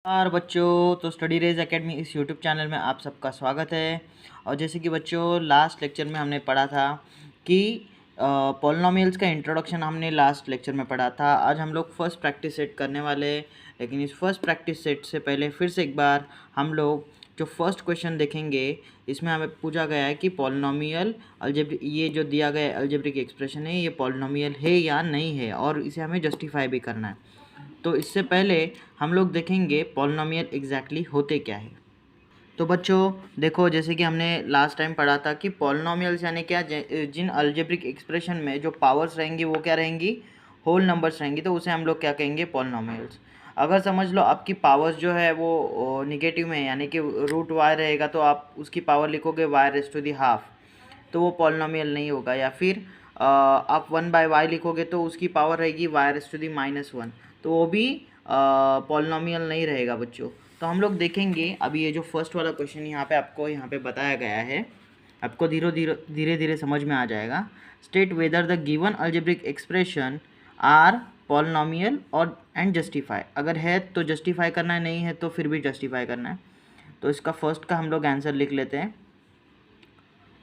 और बच्चों, तो स्टडी रेज एकेडमी इस यूट्यूब चैनल में आप सबका स्वागत है। और जैसे कि बच्चों लास्ट लेक्चर में हमने पढ़ा था कि पॉलिनोमियल्स का इंट्रोडक्शन हमने लास्ट लेक्चर में पढ़ा था। आज हम लोग फर्स्ट प्रैक्टिस सेट करने वाले हैं, लेकिन इस फर्स्ट प्रैक्टिस सेट से पहले फिर से एक बार हम लोग जो फर्स्ट क्वेश्चन देखेंगे, इसमें हमें पूछा गया है कि पॉलिनोमियल अलजेब्रिक, ये जो दिया गया अलजेब्रिक एक्सप्रेशन है ये पॉलिनोमियल है या नहीं है, और इसे हमें जस्टिफाई भी करना है। तो इससे पहले हम लोग देखेंगे पॉलिनोमियल एग्जैक्टली होते क्या है। तो बच्चों देखो, जैसे कि हमने लास्ट टाइम पढ़ा था कि पॉलिनोमियल्स यानी क्या, जिन अलजेब्रिक एक्सप्रेशन में जो पावर्स रहेंगी वो क्या रहेंगी, होल नंबर्स रहेंगी, तो उसे हम लोग क्या कहेंगे, पॉलिनोमियल्स। अगर समझ लो आपकी पावर्स जो है वो निगेटिव में, यानी कि रूट वाई रहेगा, तो आप उसकी पावर लिखोगे y raise to the half, तो वो पॉलिनोमियल नहीं होगा। या फिर आप 1/y लिखोगे तो उसकी पावर रहेगी वाई रेज़ टू दी -1, तो वो भी पॉलिनोमियल नहीं रहेगा बच्चों। तो हम लोग देखेंगे अभी ये जो फर्स्ट वाला क्वेश्चन आपको यहाँ पे बताया गया है, आपको धीरे धीरे समझ में आ जाएगा। State whether the given algebraic expression are polynomial और एंड जस्टिफाई। अगर है तो जस्टिफाई करना है, नहीं है तो फिर भी जस्टिफाई करना है। तो इसका फर्स्ट का हम लोग आंसर लिख लेते हैं,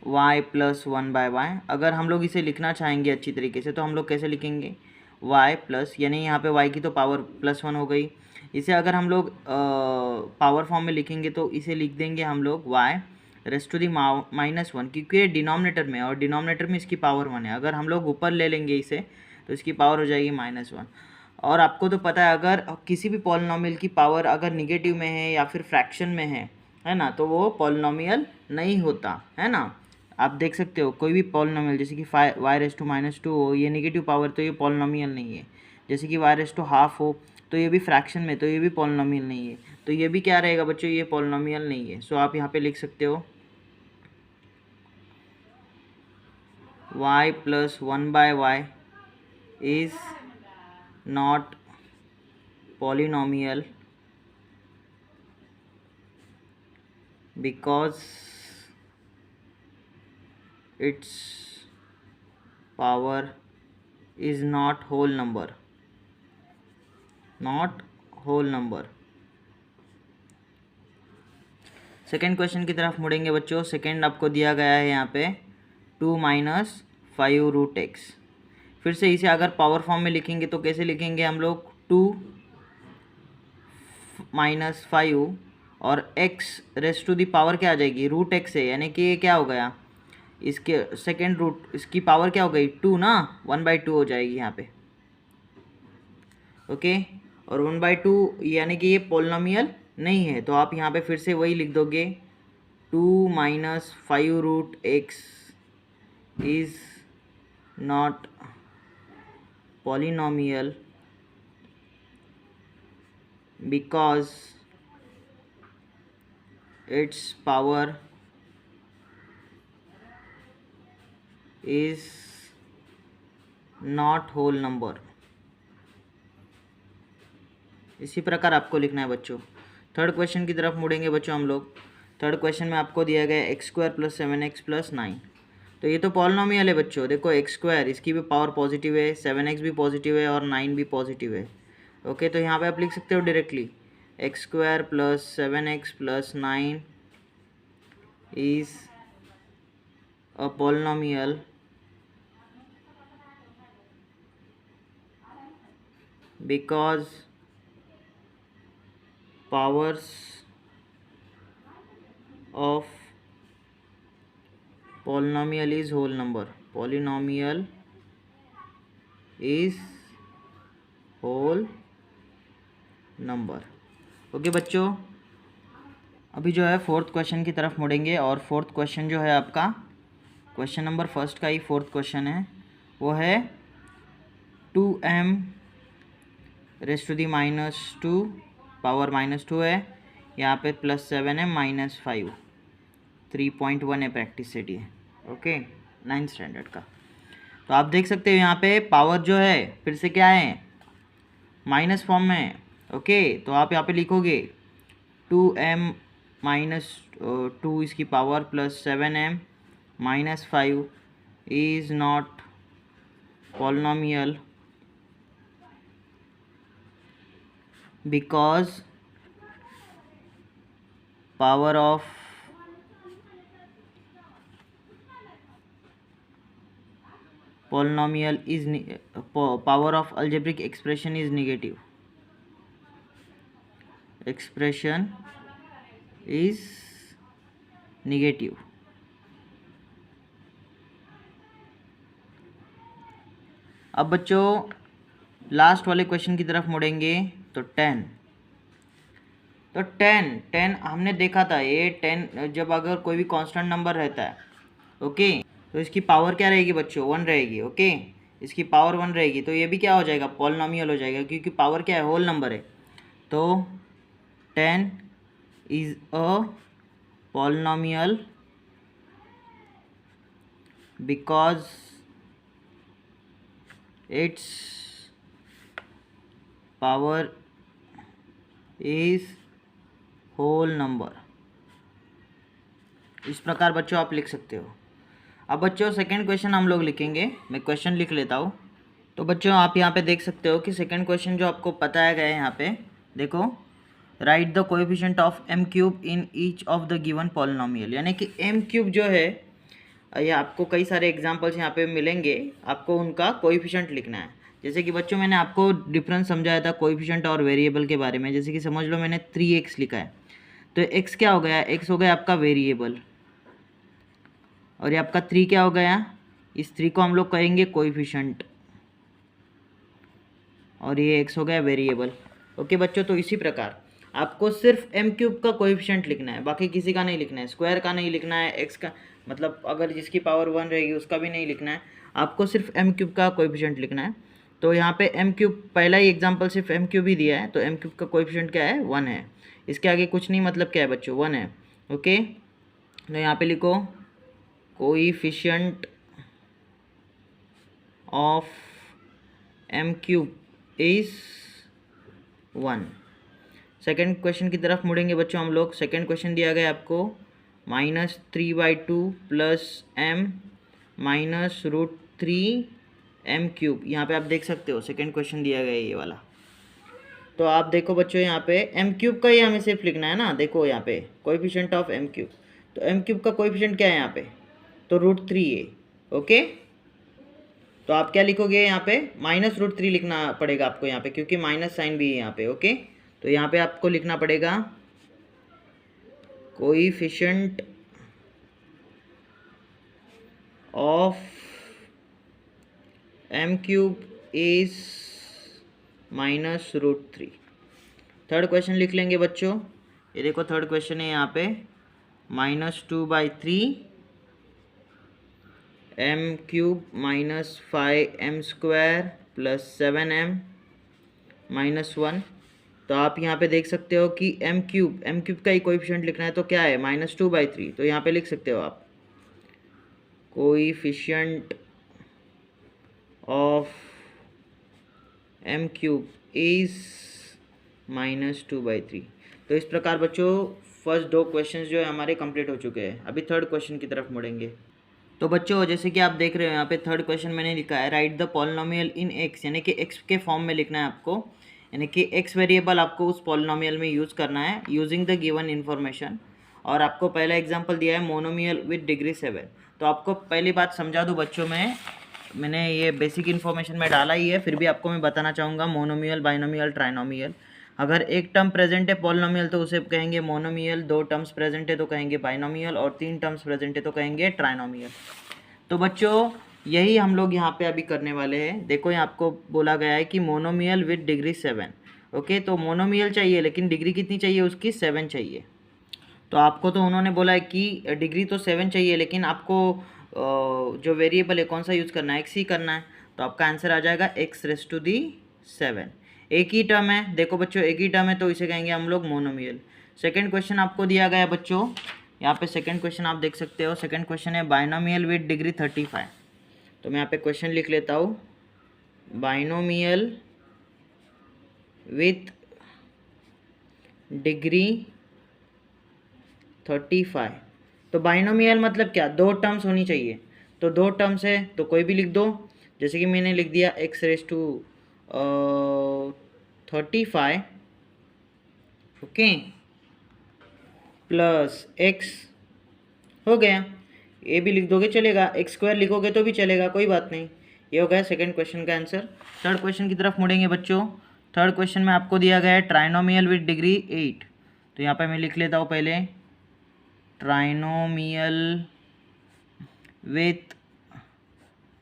y + 1/y। अगर हम लोग इसे लिखना चाहेंगे अच्छी तरीके से तो हम लोग कैसे लिखेंगे, y प्लस, यानी यहाँ पे y की तो पावर +1 हो गई। इसे अगर हम लोग पावर फॉर्म में लिखेंगे तो इसे लिख देंगे हम लोग y रेज़ टू दी -1, क्योंकि ये डिनोमिनेटर में और डिनोमिनेटर में इसकी पावर 1 है। अगर हम लोग ऊपर ले लेंगे इसे तो इसकी पावर हो जाएगी -1। और आपको तो पता है, अगर किसी भी पॉलिनोमियल की पावर अगर निगेटिव में है या फिर फ्रैक्शन में है ना, तो वो पॉलिनोमियल नहीं होता, है ना। आप देख सकते हो कोई भी पॉलिनोमियल, जैसे कि वाई रेज़ टू -2 हो, ये नेगेटिव पावर, तो ये पॉलिनोमियल नहीं है। जैसे कि वाई रेज़ टू हाफ हो, तो ये भी फ्रैक्शन में, तो ये भी पॉलिनोमियल नहीं है। तो ये भी क्या रहेगा बच्चों, ये पॉलिनोमियल नहीं है। सो आप यहाँ पे लिख सकते हो y + 1/y is not polynomial because its power is not whole number, not whole number। Second question की तरफ मुड़ेंगे बच्चों। सेकेंड आपको दिया गया है यहाँ पे 2 - 5√x। फिर से इसे अगर पावर फॉर्म में लिखेंगे तो कैसे लिखेंगे हम लोग, 2 - 5 और x raise to the power क्या आ जाएगी, √x है, यानी कि ये क्या हो गया, इसके सेकेंड रूट, इसकी पावर क्या हो गई, 2 ना, 1/2 हो जाएगी यहाँ पे। ओके, और 1/2 यानी कि ये पॉलिनोमियल नहीं है, तो आप यहाँ पे फिर से वही लिख दोगे, 2 - 5√x is not polynomial because its power is not whole number। इसी प्रकार आपको लिखना है बच्चों। थर्ड क्वेश्चन की तरफ मुड़ेंगे बच्चों हम लोग। थर्ड क्वेश्चन में आपको दिया गया है x² + 7x + 9। तो ये तो पॉलिनोमियल है बच्चों। देखो x², इसकी भी पावर पॉजिटिव है, 7x भी पॉजिटिव है और 9 भी पॉजिटिव है। ओके, तो यहाँ पे आप लिख सकते हो directly x² + 7x + 9 is a polynomial because powers of polynomial is whole number, polynomial is whole number। Okay बच्चों, अभी जो है फोर्थ क्वेश्चन की तरफ मुड़ेंगे। और फोर्थ क्वेश्चन जो है आपका, क्वेश्चन नंबर फर्स्ट का ही फोर्थ क्वेश्चन है, वो है 2m rays to the -2, power -2 है, यहाँ पे +7 है, -5, 3.1 है प्रैक्टिस सेट ये। ओके, 9th स्टैंडर्ड का। तो आप देख सकते हो यहाँ पे पावर जो है फिर से क्या है, माइनस फॉर्म में है। ओके, तो आप यहाँ पे लिखोगे 2m - 2 इसकी power +7m -5 is not polynomial because power of polynomial is power of algebraic expression is negative. Expression is negative. अब बच्चों लास्ट वाले क्वेश्चन की तरफ मुड़ेंगे। तो 10 तो 10 हमने देखा था, ये 10 जब अगर कोई भी कांस्टेंट नंबर रहता है, ओके, तो इसकी पावर क्या रहेगी बच्चों, 1 रहेगी। ओके, इसकी पावर 1 रहेगी, तो ये भी क्या हो जाएगा, पॉलिनॉमियल हो जाएगा, क्योंकि पावर क्या है, होल नंबर है। तो 10 is a polynomial because its power is whole number. इस प्रकार बच्चों आप लिख सकते हो। अब बच्चों सेकंड क्वेश्चन हम लोग लिखेंगे, मैं क्वेश्चन लिख लेता हूँ। तो बच्चों आप यहाँ पे देख सकते हो कि सेकंड क्वेश्चन जो आपको बताया गया है, यहाँ पे देखो, right the coefficient of m cube in each of the given polynomial, यानी कि m क्यूब जो है, ये आपको कई सारे एग्जांपल्स यहाँ पे मिलेंगे, आपको उनका कोएफिशिएंट लिखना है। जैसे कि बच्चों मैंने आपको डिफरेंस समझाया था कोएफिशिएंट और वेरिएबल के बारे में। जैसे कि समझ लो मैंने 3x लिखा है, तो x क्या हो गया, x हो गया आपका वेरिएबल, और ये आपका 3 क्या हो गया, इस 3 को हम लोग कहेंगे कोएफिशिएंट, और ये x हो गया वेरिएबल। ओके बच्चों, तो इसी प्रकार आपको सिर्फ m क्यूब का कोएफिशिएंट लिखना है, बाकी किसी का नहीं लिखना है, स्क्वायर का नहीं लिखना है, x का मतलब अगर जिसकी पावर 1 रहेगी उसका भी नहीं लिखना है, आपको सिर्फ m क्यूब का कोएफिशिएंट लिखना है। तो यहाँ पे m क्यूब, पहला ही एग्जांपल सिर्फ m क्यूब ही दिया है, तो m क्यूब का कोएफिशिएंट क्या है, 1 है। इसके आगे कुछ नहीं, मतलब क्या है बच्चों, 1 है। ओके, तो यहाँ पे लिखो coefficient of m cube is 1। Second question की तरफ मुड़ेंगे बच्चों हम लोग। सेकेंड क्वेश्चन दिया गया आपको -3/2 plus m minus √3m cube. यहाँ पे आप देख सकते हो सेकेंड क्वेश्चन दिया गया है ये वाला। तो आप देखो बच्चों, यहाँ पे m क्यूब का ही हमें सिर्फ लिखना है ना। देखो यहाँ पे कोएफिशिएंट ऑफ m क्यूब, तो m क्यूब का कोएफिशिएंट क्या है यहाँ पे, तो √3 है। ओके, तो आप क्या लिखोगे यहाँ पे, -√3 लिखना पड़ेगा आपको यहाँ पे, क्योंकि माइनस साइन भी है यहाँ पे। ओके, तो यहाँ पे आपको लिखना पड़ेगा coefficient of m cube is -√3। Third question लिख लेंगे बच्चों। ये देखो थर्ड क्वेश्चन है यहाँ पे, -2/3 m cube -5m² plus 7m -1। तो आप यहाँ पे देख सकते हो कि m क्यूब का ही कोएफिशिएंट लिखना है, तो क्या है, -2/3। तो यहाँ पे लिख सकते हो आप coefficient of m cube is -2/3। तो इस प्रकार बच्चों फर्स्ट 2 क्वेश्चंस जो है हमारे कंप्लीट हो चुके हैं। अभी थर्ड क्वेश्चन की तरफ मुड़ेंगे। तो बच्चों जैसे कि आप देख रहे हो यहाँ पे थर्ड क्वेश्चन मैंने लिखा है, right the polynomial in x, यानी कि x के फॉर्म में लिखना है आपको, यानी कि x वेरिएबल आपको उस पॉलिनॉमियल में यूज़ करना है यूजिंग द गिवन इन्फॉर्मेशन। और आपको पहला एग्जांपल दिया है मोनोमियल विद डिग्री 7। तो आपको पहली बात समझा दूँ बच्चों, मैंने ये बेसिक इन्फॉर्मेशन में डाला ही है, फिर भी आपको मैं बताना चाहूँगा। मोनोमियल, बाइनोमियल, ट्राइनोमियल, अगर एक टर्म प्रेजेंट है पॉलिनॉमियल तो उसे कहेंगे मोनोमियल, 2 टर्म्स प्रेजेंट है तो कहेंगे बाइनोमियल, और 3 टर्म्स प्रेजेंट है तो कहेंगे ट्राइनोमियल। तो बच्चों यही हम लोग यहाँ पे अभी करने वाले हैं। देखो यहाँ आपको बोला गया है कि मोनोमियल विद डिग्री 7। ओके, तो मोनोमियल चाहिए लेकिन डिग्री कितनी चाहिए उसकी, 7 चाहिए। तो आपको तो उन्होंने बोला है कि डिग्री तो 7 चाहिए, लेकिन आपको जो वेरिएबल है कौन सा यूज़ करना है, x ही करना है। तो आपका आंसर आ जाएगा x⁻7। एक ही टर्म है, देखो बच्चों एक ही टर्म है तो इसे कहेंगे हम लोग मोनोमियल। सेकंड क्वेश्चन आपको दिया गया है बच्चों, यहाँ पे सेकंड क्वेश्चन आप देख सकते हो। सेकंड क्वेश्चन है बाइनोमियल विद डिग्री 35। तो मैं यहाँ पे क्वेश्चन लिख लेता हूँ, बाइनोमियल विथ डिग्री 35। तो बाइनोमियल मतलब क्या, 2 टर्म्स होनी चाहिए। तो 2 टर्म्स है तो कोई भी लिख दो, जैसे कि मैंने लिख दिया x⁻35। ओके, प्लस एक्स हो गया। ए भी लिख दोगे चलेगा, एक्स स्क्वायर लिखोगे तो भी चलेगा, कोई बात नहीं। ये हो गया सेकंड क्वेश्चन का आंसर। थर्ड क्वेश्चन की तरफ मुड़ेंगे बच्चों। थर्ड क्वेश्चन में आपको दिया गया है ट्राइनोमियल विद डिग्री 8। तो यहाँ पे मैं लिख लेता हूँ पहले ट्राइनोमियल विथ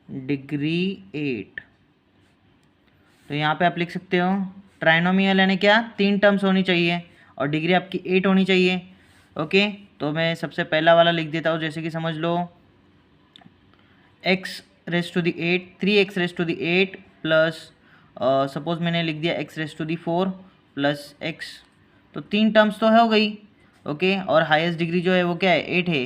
डिग्री 8। तो यहाँ पे आप लिख सकते हो ट्राइनोमियल यानी क्या, 3 टर्म्स होनी चाहिए और डिग्री आपकी 8 होनी चाहिए। ओके, तो मैं सबसे पहला वाला लिख देता हूँ, जैसे कि समझ लो x raise to the 8, 3x raise to the 8 plus suppose मैंने लिख दिया x raise to the 4 plus x। तो 3 टर्म्स तो हो गई। ओके, और हाईएस्ट डिग्री जो है वो क्या है, 8 है।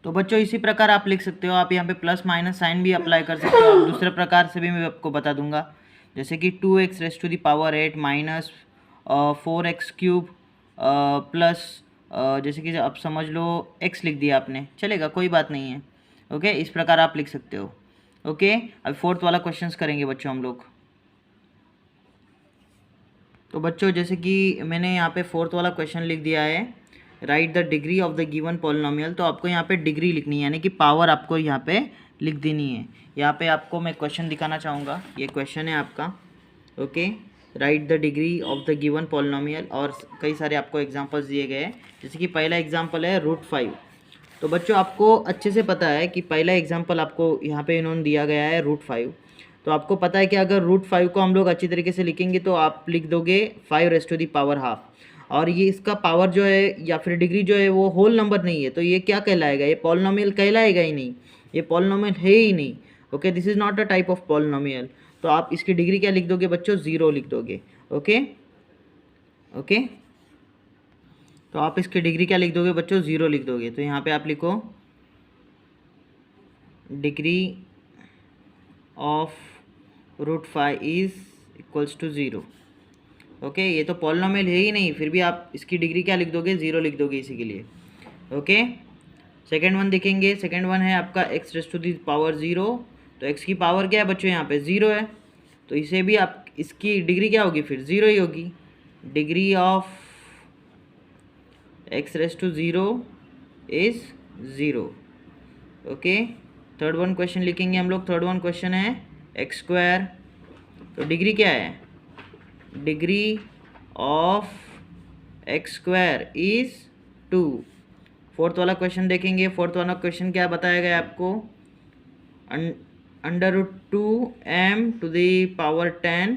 तो बच्चों इसी प्रकार आप लिख सकते हो, आप यहाँ पे प्लस माइनस साइन भी अप्लाई कर सकते हो। आप दूसरे प्रकार से भी मैं आपको बता दूंगा, जैसे कि 2x raise to the power 8 minus 4x cube plus जैसे कि आप समझ लो x लिख दिया आपने, चलेगा, कोई बात नहीं है। ओके, इस प्रकार आप लिख सकते हो। ओके, अब फोर्थ वाला क्वेश्चंस करेंगे बच्चों हम लोग। तो बच्चों जैसे कि मैंने यहाँ पे फोर्थ वाला क्वेश्चन लिख दिया है, right the degree of the given polynomial. तो आपको यहाँ पे डिग्री लिखनी है, यानी कि पावर आपको यहाँ पे लिख देनी है। यहाँ पे आपको मैं क्वेश्चन दिखाना चाहूँगा, ये क्वेश्चन है आपका। Okay, right the degree of the given polynomial, और कई सारे आपको एग्जांपल्स दिए गए हैं, जैसे कि पहला एग्जांपल है √5। तो बच्चों आपको अच्छे से पता है कि पहला एग्जांपल आपको यहाँ पे इन्होंने दिया गया है √5। तो आपको पता है कि अगर √5 को हम लोग अच्छी तरीके से लिखेंगे तो आप लिख दोगे 5 raise to the power half. और ये इसका पावर जो है या फिर डिग्री जो है वो होल नंबर नहीं है, तो ये क्या कहलाएगा, ये पॉलिनोमियल कहलाएगा ही नहीं, ये पॉलिनोमियल है ही नहीं। Okay, this is not a type of polynomial. तो आप इसकी डिग्री क्या लिख दोगे बच्चों, 0 लिख दोगे। ओके ओके, तो आप इसकी डिग्री क्या लिख दोगे बच्चों, 0 लिख दोगे। तो यहाँ पे आप लिखो degree of √5 is equals to 0। Okay, ये तो पॉलिनोमियल है ही नहीं, फिर भी आप इसकी डिग्री क्या लिख दोगे, 0 लिख दोगे इसी के लिए। ओके, सेकेंड वन देखेंगे। सेकेंड वन है आपका x raise to the power 0। तो x की पावर क्या है बच्चों, यहाँ पे 0 है, तो इसे भी आप इसकी डिग्री क्या होगी, फिर 0 ही होगी। Degree of x raise to 0 is 0। Okay, third one question लिखेंगे हम लोग। थर्ड वन क्वेश्चन है x स्क्वायर। तो डिग्री क्या है, degree of x square is 2। Fourth वाला क्वेश्चन देखेंगे। फोर्थ वाला क्वेश्चन क्या बताया गया आपको, √2m to the power 10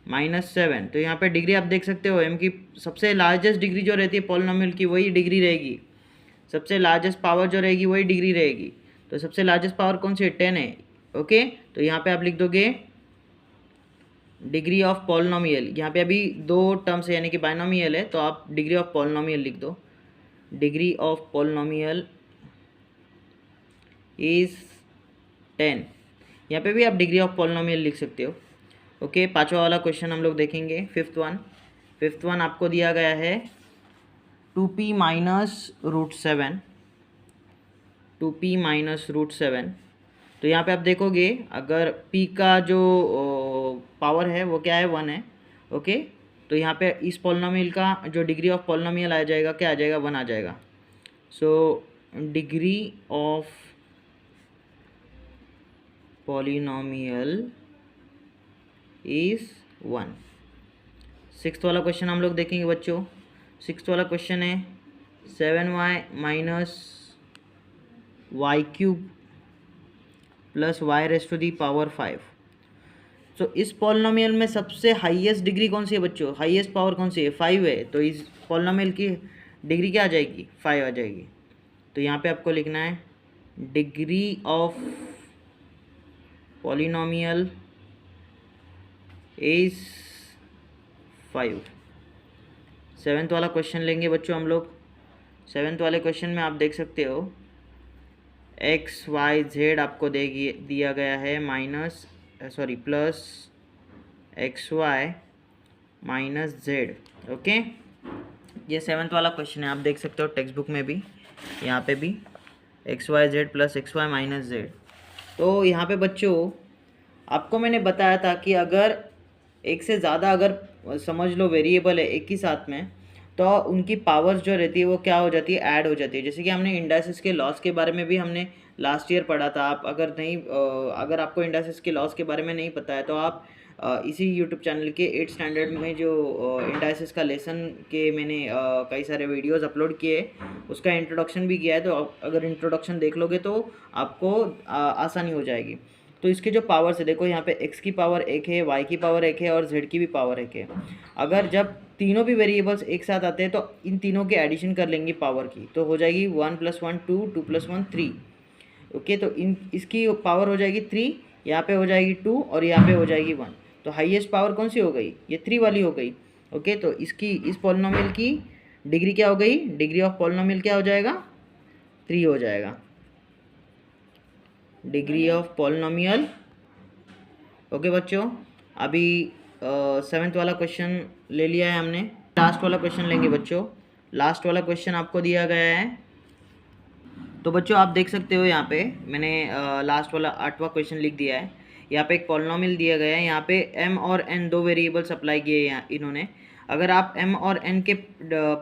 minus 7। तो यहाँ पे डिग्री आप देख सकते हो, m की सबसे लार्जेस्ट डिग्री जो रहती है पॉलिनोमियल की वही डिग्री रहेगी, सबसे लार्जेस्ट पावर जो रहेगी वही डिग्री रहेगी। तो सबसे लार्जेस्ट पावर कौन सी है, 10 है। ओके, तो यहाँ पे आप लिख दोगे डिग्री ऑफ पॉलिनोमियल। यहाँ पे अभी 2 टर्म्स है यानी कि बाइनोमियल है, तो आप डिग्री ऑफ पॉलिनोमियल लिख दो। Degree of polynomial is 10। यहाँ पे भी आप डिग्री ऑफ पॉलिनोमियल लिख सकते हो। ओके, पांचवा वाला क्वेश्चन हम लोग देखेंगे, फिफ्थ वन आपको दिया गया है 2p माइनस √7, 2p माइनस √7। तो यहाँ पे आप देखोगे अगर p का जो पावर है वो क्या है, 1 है। ओके, तो यहाँ पे इस पॉलिनोमियल का जो डिग्री ऑफ पॉलिनोमियल आ जाएगा, क्या आ जाएगा, 1 आ जाएगा। So degree of polynomial is 1। Sixth वाला क्वेश्चन हम लोग देखेंगे बच्चों। सिक्स्थ वाला क्वेश्चन है 7y minus y cube plus y raise to the power 5। तो इस पॉलिनोमियल में सबसे हाईएस्ट डिग्री कौन सी है बच्चों, हाईएस्ट पावर कौन सी है, 5 है। तो इस पॉलिनोमियल की डिग्री क्या आ जाएगी, 5 आ जाएगी। तो यहाँ पे आपको लिखना है degree of polynomial is 5। Seventh वाला क्वेश्चन लेंगे बच्चों हम लोग। सेवेंथ वाले क्वेश्चन में आप देख सकते हो XYZ आपको दिया गया है plus XY minus Z। Okay, ये सेवेंथ वाला क्वेश्चन है, आप देख सकते हो टेक्स्ट बुक में भी, यहाँ पे भी XYZ plus XY minus Z। तो यहाँ पे बच्चों आपको मैंने बताया था कि अगर एक से ज़्यादा अगर समझ लो वेरिएबल है एक ही साथ में, तो उनकी पावर्स जो रहती है वो क्या हो जाती है, ऐड हो जाती है। जैसे कि हमने इंडाइसिस के लॉस के बारे में भी हमने लास्ट ईयर पढ़ा था। आप अगर आपको इंडाइसिस के लॉस के बारे में नहीं पता है तो आप इसी यूट्यूब चैनल के 8th स्टैंडर्ड में जो इंडाइसिस का लेसन के मैंने कई सारे वीडियोस अपलोड किए, उसका इंट्रोडक्शन भी किया है। तो अगर इंट्रोडक्शन देख लोगे तो आपको आसानी हो जाएगी। तो इसके जो पावर्स है, देखो यहाँ पे x की पावर 1 है, y की पावर 1 है और z की भी पावर 1 है। अगर जब तीनों भी वेरिएबल्स एक साथ आते हैं तो इन तीनों के एडिशन कर लेंगे पावर की, तो हो जाएगी 1 + 1 2, 2 + 1 3। ओके, तो इसकी पावर हो जाएगी 3, यहाँ पे हो जाएगी 2 और यहाँ पे हो जाएगी 1। तो हाईएस्ट पावर कौन सी हो गई, ये 3 वाली हो गई। ओके, तो इस पॉलिनोमियल की डिग्री क्या हो गई, डिग्री ऑफ पॉलिनोमियल क्या हो जाएगा, 3 हो जाएगा, डिग्री ऑफ पॉलिनोमियल। ओके बच्चों, अभी 7th वाला क्वेश्चन ले लिया है हमने। लास्ट वाला क्वेश्चन लेंगे बच्चों। लास्ट वाला क्वेश्चन आपको दिया गया है, तो बच्चों आप देख सकते हो यहाँ पे मैंने लास्ट वाला 8वां क्वेश्चन लिख दिया है। यहाँ पे एक पॉलिनोमियल दिया गया है, यहाँ पे m और n दो वेरिएबल्स अप्लाई किए हैं इन्होंने। अगर आप m और n के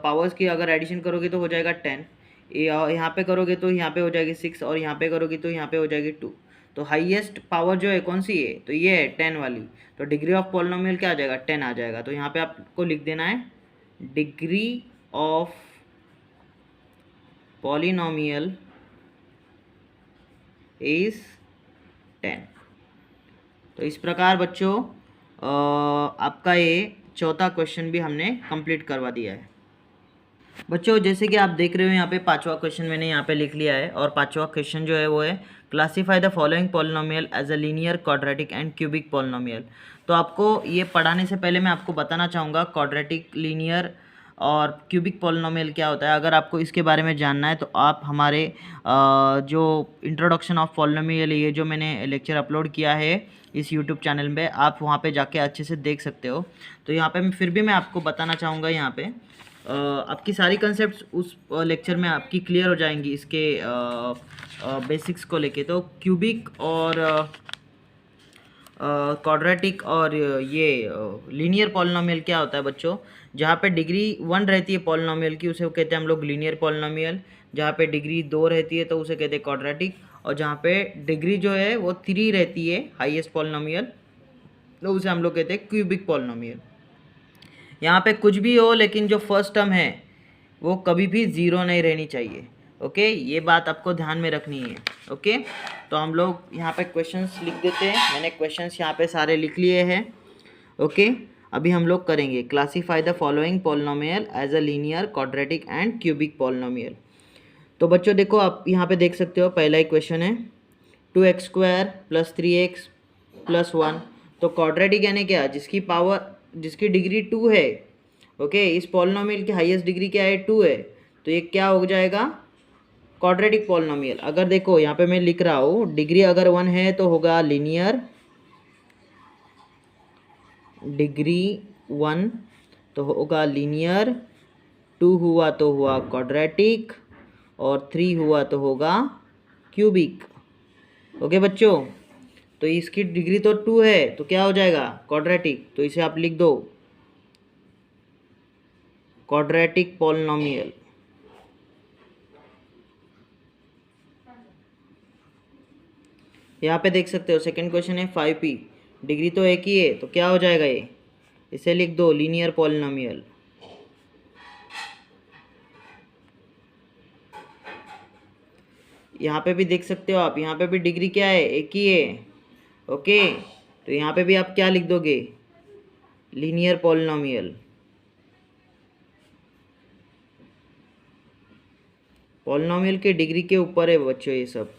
पावर्स की अगर एडिशन करोगे तो हो जाएगा 10, यहाँ पे करोगे तो यहाँ पे हो जाएगी 6 और यहाँ पे करोगे तो यहाँ पे हो जाएगी 2। तो हाईएस्ट पावर जो है कौन सी है, तो ये है 10 वाली। तो डिग्री ऑफ पॉलिनोमियल क्या आ जाएगा, 10 आ जाएगा। तो यहाँ पे आपको लिख देना है डिग्री ऑफ पॉलिनोमियल इज 10। तो इस प्रकार बच्चों आपका ये चौथा क्वेश्चन भी हमने कंप्लीट करवा दिया है। बच्चों जैसे कि आप देख रहे हो यहाँ पे 5वां क्वेश्चन मैंने यहाँ पे लिख लिया है, और 5वां क्वेश्चन जो है वो है classify the following polynomial as a linear, quadratic and cubic polynomial. तो आपको ये पढ़ाने से पहले मैं आपको बताना चाहूँगा क्वाड्रेटिक, लीनियर और क्यूबिक पॉलिनोमियल क्या होता है। अगर आपको इसके बारे में जानना है तो आप हमारे जो इंट्रोडक्शन ऑफ पॉलिनोमियल, ये जो मैंने लेक्चर अपलोड किया है इस यूट्यूब चैनल पे, आप वहाँ पे जाके अच्छे से देख सकते हो। तो यहाँ पे फिर भी मैं आपको बताना चाहूँगा, यहाँ पे आपकी सारी कंसेप्ट्स उस लेक्चर में आपकी क्लियर हो जाएंगी इसके बेसिक्स को लेके। तो क्यूबिक और क्वाड्रेटिक और ये लीनियर पॉलिनोमियल क्या होता है बच्चों, जहाँ पे डिग्री 1 रहती है पॉलिनोमियल की उसे कहते हैं हम लोग लीनियर पॉलिनोमियल, जहाँ पे डिग्री 2 रहती है तो उसे कहते हैं क्वाड्रेटिक, और जहाँ पे डिग्री जो है वो 3 रहती है हाईएस्ट पॉलिनोमियल, तो उसे हम लोग कहते हैं क्यूबिक पॉलिनोमियल। यहाँ पे कुछ भी हो लेकिन जो फर्स्ट टर्म है वो कभी भी ज़ीरो नहीं रहनी चाहिए। ओके, ये बात आपको ध्यान में रखनी है। ओके, तो हम लोग यहाँ पे क्वेश्चंस लिख देते हैं। मैंने क्वेश्चंस यहाँ पे सारे लिख लिए हैं। ओके, अभी हम लोग करेंगे classify the following polynomial as a linear, quadratic and cubic polynomial. तो बच्चों देखो, आप यहाँ पे देख सकते हो पहला ही क्वेश्चन है 2x² + 3x + 1। तो क्वाड्रेटिक यानी क्या, जिसकी डिग्री 2 है। ओके, इस पॉलिनोमियल की हाईएस्ट डिग्री क्या है, 2 है, तो ये क्या हो जाएगा, क्वाड्रेटिक पॉलिनोमियल। अगर देखो यहाँ पे मैं लिख रहा हूँ डिग्री अगर 1 है तो होगा लीनियर, डिग्री 1 तो होगा लीनियर, 2 हुआ तो हुआ क्वाड्रेटिक, और 3 हुआ तो होगा क्यूबिक। ओके बच्चों, तो इसकी डिग्री तो 2 है तो क्या हो जाएगा, क्वाड्रेटिक। तो इसे आप लिख दो क्वाड्रेटिक पॉलिनोमियल। यहाँ पे देख सकते हो सेकंड क्वेश्चन है 5p, डिग्री तो एक ही है तो क्या हो जाएगा ये, इसे लिख दो लीनियर पॉलिनोमियल। यहाँ पे भी देख सकते हो आप, यहाँ पे भी डिग्री क्या है, एक ही है। ओके, तो यहाँ पे भी आप क्या लिख दोगे, लीनियर पॉलिनोमियल। पॉलिनोमियल के डिग्री के ऊपर है बच्चों ये सब।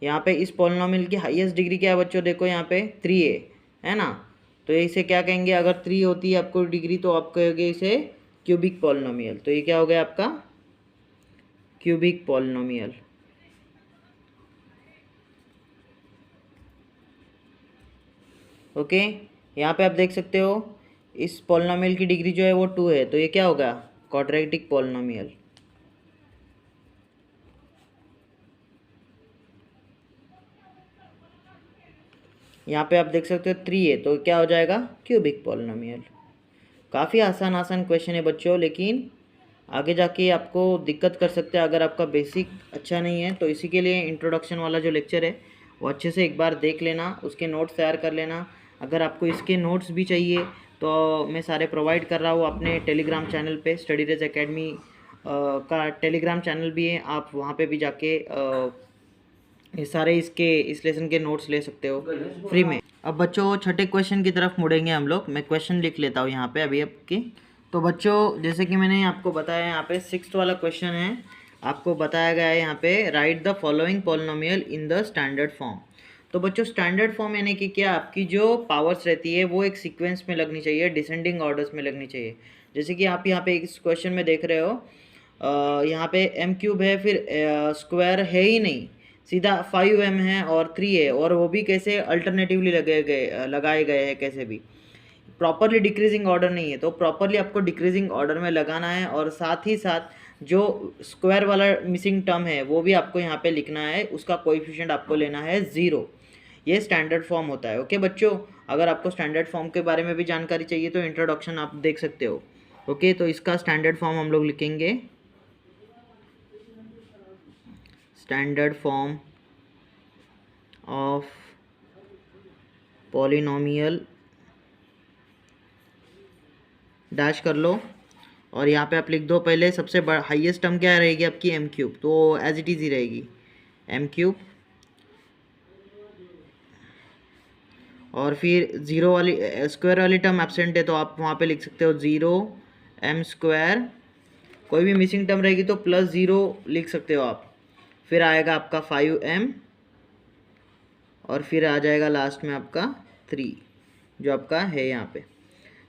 यहाँ पे इस पॉलिनोमियल की हाईएस्ट डिग्री क्या है बच्चों, देखो यहाँ पे 3 है ना। तो इसे क्या कहेंगे, अगर 3 होती है आपको डिग्री तो आप कहोगे इसे क्यूबिक पॉलिनोमियल। तो ये क्या हो गया आपका क्यूबिक पॉलिनोमियल। ओके, यहाँ पे आप देख सकते हो इस पॉलिनोमियल की डिग्री जो है वो 2 है, तो ये क्या होगा, क्वाड्रेटिक पॉलिनोमियल। यहाँ पे आप देख सकते हो 3 है तो क्या हो जाएगा, क्यूबिक पॉलिनोमियल। काफ़ी आसान क्वेश्चन है बच्चों, लेकिन आगे जाके आपको दिक्कत कर सकते हैं अगर आपका बेसिक अच्छा नहीं है। तो इसी के लिए इंट्रोडक्शन वाला जो लेक्चर है वो अच्छे से एक बार देख लेना, उसके नोट्स तैयार कर लेना। अगर आपको इसके नोट्स भी चाहिए तो मैं सारे प्रोवाइड कर रहा हूँ अपने टेलीग्राम चैनल पे। स्टडी रेज एकेडमी का टेलीग्राम चैनल भी है, आप वहाँ पे भी जाके ये सारे इस लेसन के नोट्स ले सकते हो फ्री में। अब बच्चों छठे क्वेश्चन की तरफ मुड़ेंगे हम लोग। मैं क्वेश्चन लिख लेता हूँ यहाँ पे अभी आपकी। तो बच्चों जैसे कि मैंने आपको बताया, यहाँ पे 6th वाला क्वेश्चन है। आपको बताया गया है यहाँ पे right the following polynomial in the standard form. तो बच्चों स्टैंडर्ड फॉर्म यानी कि क्या, आपकी जो पावर्स रहती है वो एक सीक्वेंस में लगनी चाहिए, डिसेंडिंग ऑर्डर्स में लगनी चाहिए। जैसे कि आप यहाँ पे इस क्वेश्चन में देख रहे हो, यहाँ पे m क्यूब है, फिर स्क्वायर है ही नहीं, सीधा 5m है और 3 है, और वो भी कैसे अल्टरनेटिवली लगाए गए हैं, कैसे भी प्रॉपरली डिक्रीजिंग ऑर्डर नहीं है। तो प्रॉपरली आपको डिक्रीजिंग ऑर्डर में लगाना है, और साथ ही साथ जो स्क्वायर वाला मिसिंग टर्म है वो भी आपको यहाँ पे लिखना है, उसका कोएफिशिएंट आपको लेना है 0। ये स्टैंडर्ड फॉर्म होता है। ओके बच्चों, अगर आपको स्टैंडर्ड फॉर्म के बारे में भी जानकारी चाहिए तो इंट्रोडक्शन आप देख सकते हो। ओके, तो इसका स्टैंडर्ड फॉर्म हम लोग लिखेंगे, standard form of polynomial dash कर लो, और यहाँ पे आप लिख दो पहले सबसे बड़ा हाईएस्ट टर्म क्या रहेगी आपकी, m क्यूब, तो एज इट इज़ ही रहेगी m क्यूब। और फिर जीरो वाली स्क्वायर वाली टर्म एब्सेंट है तो आप वहाँ पे लिख सकते हो 0m स्क्वायर। कोई भी मिसिंग टर्म रहेगी तो +0 लिख सकते हो आप। फिर आएगा आपका 5m, और फिर आ जाएगा लास्ट में आपका 3 जो आपका है यहाँ पे।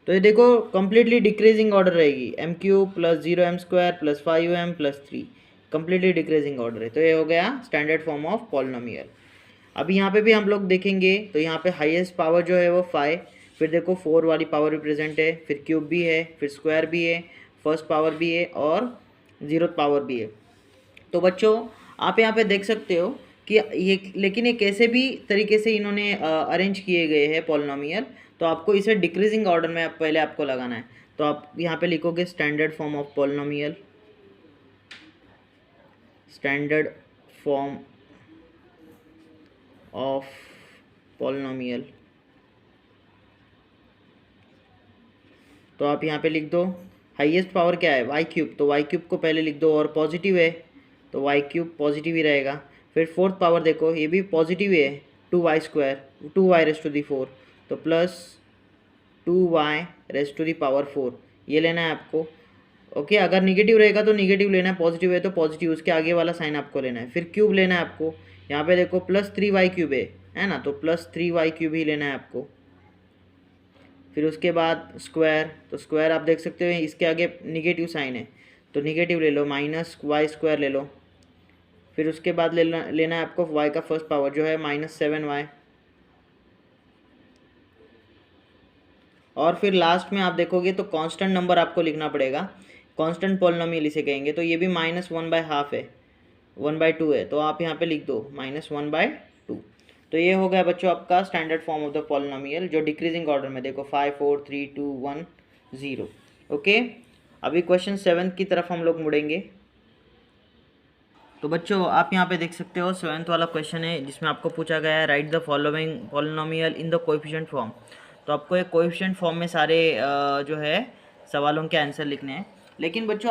तो ये देखो कम्प्लीटली डिक्रीजिंग ऑर्डर रहेगी, m cube +0m square +5m +3, completely decreasing order है। तो ये हो गया स्टैंडर्ड फॉर्म ऑफ पॉलिनोमियल। अभी यहाँ पे भी हम लोग देखेंगे तो यहाँ पे हाईएस्ट पावर जो है वो 5, फिर देखो 4 वाली पावर भी प्रेजेंट है, फिर क्यूब भी है, फिर स्क्वायर भी है, फर्स्ट पावर भी है, और 0th पावर भी है। तो बच्चों आप यहाँ पे देख सकते हो कि ये, लेकिन ये कैसे भी तरीके से इन्होंने अरेंज किए गए हैं पॉलिनोमियल। तो आपको इसे डिक्रीजिंग ऑर्डर में पहले आपको लगाना है। तो आप यहाँ पे लिखोगे standard form of polynomial, standard form of polynomial. तो आप यहाँ पे लिख दो हाईएस्ट पावर क्या है, y क्यूब, तो y क्यूब को पहले लिख दो, और पॉजिटिव है तो y क्यूब पॉजिटिव ही रहेगा। फिर 4th पावर देखो ये भी पॉजिटिव है, 2y स्क्वायर, 2y⁻⁴, तो +2y⁻⁴ ये लेना है आपको। ओके, अगर निगेटिव रहेगा तो निगेटिव लेना है, पॉजिटिव है तो पॉजिटिव, उसके आगे वाला साइन आपको लेना है। फिर क्यूब लेना है आपको, यहाँ पे देखो +3y³ है ना, तो +3y³ ही लेना है आपको। फिर उसके बाद स्क्वायर, तो स्क्वायर आप देख सकते हो इसके आगे निगेटिव साइन है तो निगेटिव ले लो, -y² ले लो। फिर उसके बाद लेना है आपको y का फर्स्ट पावर जो है -7y, और फिर लास्ट में आप देखोगे तो कांस्टेंट नंबर आपको लिखना पड़ेगा, कांस्टेंट पॉलिनोमियल इसे कहेंगे। तो ये भी -1/2 है, 1/2 है, तो आप यहाँ पे लिख दो -1/2। तो ये हो गया बच्चों आपका standard form of the polynomial, जो डिक्रीजिंग ऑर्डर में देखो 5 4 3 2 1 0। ओके, अभी क्वेश्चन 7 की तरफ हम लोग मुड़ेंगे। तो बच्चों आप यहाँ पे देख सकते हो 7th वाला क्वेश्चन है, जिसमें आपको पूछा गया है right the following polynomial in the coefficient form. तो आपको एक कोएफिशिएंट फॉर्म में सारे जो है सवालों के आंसर लिखने हैं। लेकिन बच्चों